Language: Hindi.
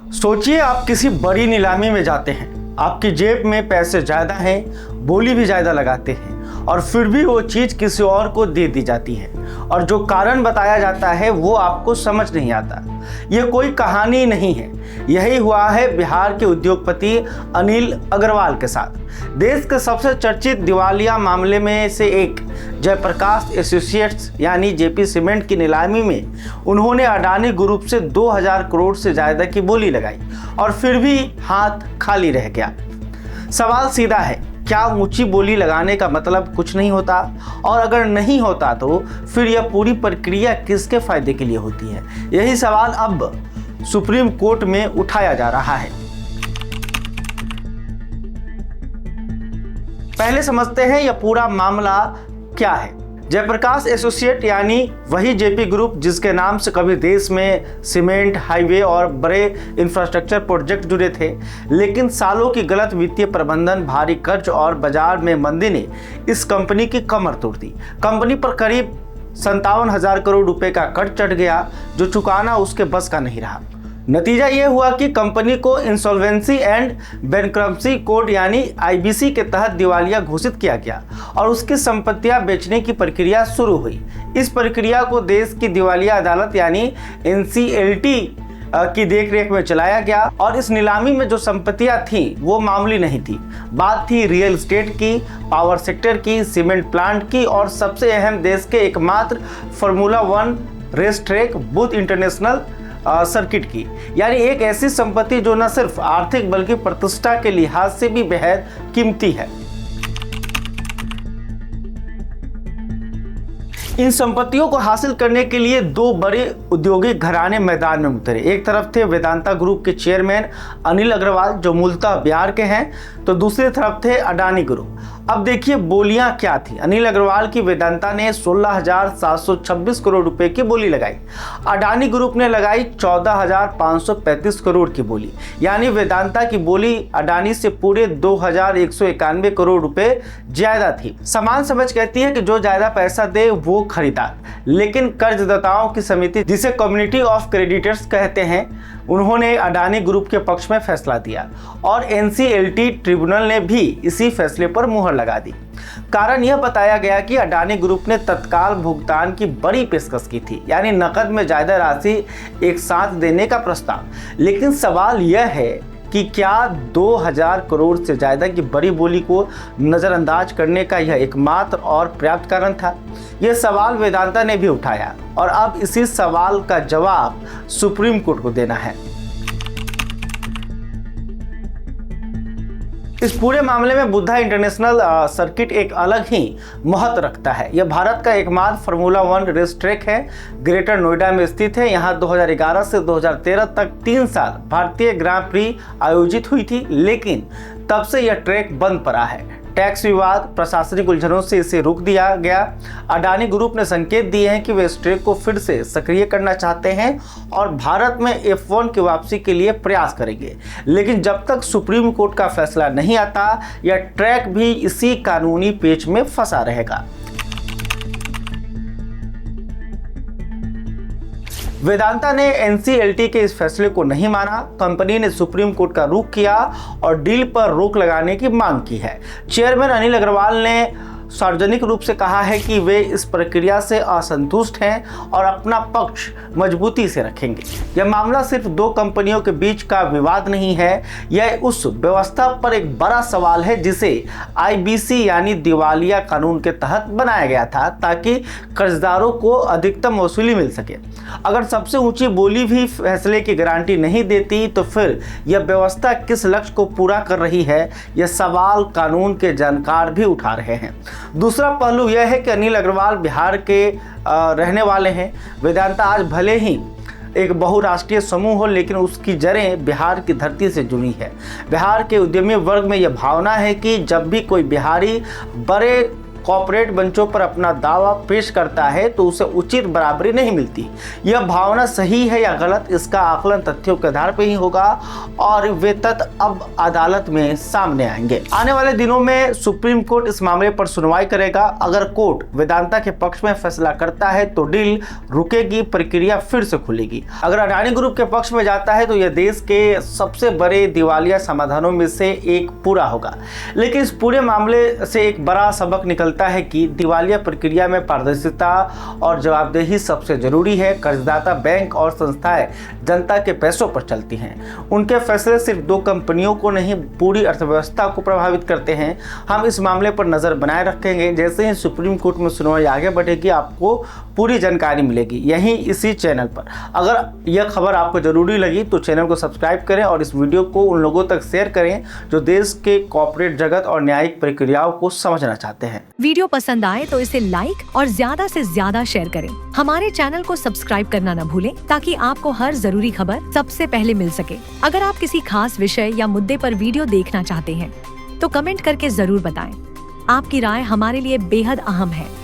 सोचिए आप किसी बड़ी नीलामी में जाते हैं, आपकी जेब में पैसे ज़्यादा हैं, बोली भी ज़्यादा लगाते हैं और फिर भी वो चीज़ किसी और को दे दी जाती है और जो कारण बताया जाता है वो आपको समझ नहीं आता। ये कोई कहानी नहीं है, यही हुआ है बिहार के उद्योगपति अनिल अग्रवाल के साथ। देश के सबसे चर्चित दिवालिया मामले में से एक जयप्रकाश एसोसिएट्स यानी जेपी सीमेंट की नीलामी में उन्होंने अडानी ग्रुप से 2000 करोड़ से ज़्यादा की बोली लगाई और फिर भी हाथ खाली रह गया। सवाल सीधा है, क्या ऊंची बोली लगाने का मतलब कुछ नहीं होता? और अगर नहीं होता तो फिर यह पूरी प्रक्रिया किसके फायदे के लिए होती है? यही सवाल अब सुप्रीम कोर्ट में उठाया जा रहा है। पहले समझते हैं यह पूरा मामला क्या है। जयप्रकाश एसोसिएट यानी वही जेपी ग्रुप जिसके नाम से कभी देश में सीमेंट, हाईवे और बड़े इंफ्रास्ट्रक्चर प्रोजेक्ट जुड़े थे, लेकिन सालों की गलत वित्तीय प्रबंधन, भारी कर्ज और बाजार में मंदी ने इस कंपनी की कमर तोड़ दी। कंपनी पर करीब 57,000 करोड़ रुपए का कर्ज चढ़ गया जो चुकाना उसके बस का नहीं रहा। नतीजा ये हुआ कि कंपनी को इंसॉल्वेंसी एंड बैंक्रप्सी कोड यानी आईबीसी के तहत दिवालिया घोषित किया गया और उसकी संपत्तियां बेचने की प्रक्रिया शुरू हुई। इस प्रक्रिया को देश की दिवालिया अदालत यानी एनसीएलटी की देखरेख में चलाया गया और इस नीलामी में जो संपत्तियां थीं वो मामूली नहीं थी। बात थी रियल एस्टेट की, पावर सेक्टर की, सीमेंट प्लांट की और सबसे अहम देश के एकमात्र फार्मूला 1 रेस ट्रैक बुध इंटरनेशनल सर्किट की, यानी एक ऐसी संपत्ति जो न सिर्फ आर्थिक बल्कि प्रतिष्ठा के लिहाज से भी बेहद कीमती है। इन संपत्तियों को हासिल करने के लिए दो बड़े औद्योगिक घराने मैदान में उतरे। एक तरफ थे वेदांता ग्रुप के चेयरमैन अनिल अग्रवाल जो मूलतः बिहार के हैं, तो दूसरी तरफ थे अडानी ग्रुप। अब देखिए बोलियां क्या थी। अनिल अग्रवाल की वेदांता ने 16,726 करोड़ रुपए की बोली लगाई। अडानी ग्रुप ने लगाई 14,535 करोड़ की बोली, यानी वेदांता की बोली अडानी से पूरे 2,191 करोड़ रुपए ज्यादा थी। समान समझ कहती है कि जो ज्यादा पैसा दे वो खरीदार, लेकिन कर्जदाताओं की समिति जिसे कम्युनिटी ऑफ क्रेडिटर्स कहते हैं, उन्होंने अडानी ग्रुप के पक्ष में फैसला दिया और एनसीएलटी ट्रिब्यूनल ने भी इसी फैसले पर मुहर लगा दी। कारण यह बताया गया कि अडानी ग्रुप ने तत्काल भुगतान की बड़ी पेशकश की थी, यानी नकद में ज्यादा राशि एक साथ देने का प्रस्ताव। लेकिन सवाल यह है कि क्या 2000 करोड़ से ज्यादा की बड़ी बोली को नजरअंदाज करने का यह एकमात्र और पर्याप्त कारण था? यह सवाल वेदांता ने भी उठाया और अब इसी सवाल का जवाब सुप्रीम कोर्ट को देना है। इस पूरे मामले में बुद्धा इंटरनेशनल सर्किट एक अलग ही महत्व रखता है। यह भारत का एकमात्र फार्मूला 1 रेस ट्रैक है, ग्रेटर नोएडा में स्थित है। यहाँ 2011 से 2013 तक 3 साल भारतीय ग्रां प्री आयोजित हुई थी, लेकिन तब से यह ट्रैक बंद पड़ा है। टैक्स विवाद, प्रशासनिक उलझनों से इसे रोक दिया गया। अडानी ग्रुप ने संकेत दिए हैं कि वे इस ट्रैक को फिर से सक्रिय करना चाहते हैं और भारत में F1 की वापसी के लिए प्रयास करेंगे। लेकिन जब तक सुप्रीम कोर्ट का फैसला नहीं आता, यह ट्रैक भी इसी कानूनी पेच में फंसा रहेगा। वेदांता ने एनसीएलटी के इस फैसले को नहीं माना। कंपनी ने सुप्रीम कोर्ट का रुख किया और डील पर रोक लगाने की मांग की है। चेयरमैन अनिल अग्रवाल ने सार्वजनिक रूप से कहा है कि वे इस प्रक्रिया से असंतुष्ट हैं और अपना पक्ष मजबूती से रखेंगे। यह मामला सिर्फ दो कंपनियों के बीच का विवाद नहीं है, यह उस व्यवस्था पर एक बड़ा सवाल है जिसे आईबीसी यानी दिवालिया कानून के तहत बनाया गया था ताकि कर्जदारों को अधिकतम वसूली मिल सके। अगर सबसे ऊंची बोली भी फैसले की गारंटी नहीं देती तो फिर यह व्यवस्था किस लक्ष्य को पूरा कर रही है, यह सवाल कानून के जानकार भी उठा रहे हैं। दूसरा पहलू यह है कि अनिल अग्रवाल बिहार के रहने वाले हैं। वेदांता आज भले ही एक बहुराष्ट्रीय समूह हो, लेकिन उसकी जड़ें बिहार की धरती से जुड़ी है। बिहार के उद्यमी वर्ग में यह भावना है कि जब भी कोई बिहारी बड़े कॉर्पोरेट बेंचों पर अपना दावा पेश करता है तो उसे उचित बराबरी नहीं मिलती। यह भावना सही है या गलत, इसका आकलन तथ्यों के आधार पर ही होगा और वे तथ्य अब अदालत में सामने आएंगे। आने वाले दिनों में सुप्रीम कोर्ट इस मामले पर सुनवाई करेगा। अगर कोर्ट वेदांता के पक्ष में फैसला करता है तो डील रुकेगी, प्रक्रिया फिर से खुलेगी। अगर अडानी ग्रुप के पक्ष में जाता है तो यह देश के सबसे बड़े दिवालिया समाधानों में से एक पूरा होगा। लेकिन इस पूरे मामले से एक बड़ा सबक निकलता है कि दिवालिया प्रक्रिया में पारदर्शिता और जवाबदेही सबसे जरूरी है। कर्जदाता बैंक और संस्थाएं जनता के पैसों पर चलती हैं। उनके फैसले सिर्फ दो कंपनियों को नहीं, पूरी अर्थव्यवस्था को प्रभावित करते हैं। हम इस मामले पर नजर बनाए रखेंगे। जैसे ही सुप्रीम कोर्ट में सुनवाई आगे बढ़ेगी आपको पूरी जानकारी मिलेगी यहीं इसी चैनल पर। अगर यह खबर आपको जरूरी लगी तो चैनल को सब्सक्राइब करें और इस वीडियो को उन लोगों तक शेयर करें जो देश के कॉर्पोरेट जगत और न्यायिक प्रक्रियाओं को समझना चाहते हैं। वीडियो पसंद आए तो इसे लाइक और ज्यादा से ज्यादा शेयर करें। हमारे चैनल को सब्सक्राइब करना न भूलें ताकि आपको हर जरूरी खबर सबसे पहले मिल सके। अगर आप किसी खास विषय या मुद्दे पर वीडियो देखना चाहते हैं तो कमेंट करके जरूर बताएं। आपकी राय हमारे लिए बेहद अहम है।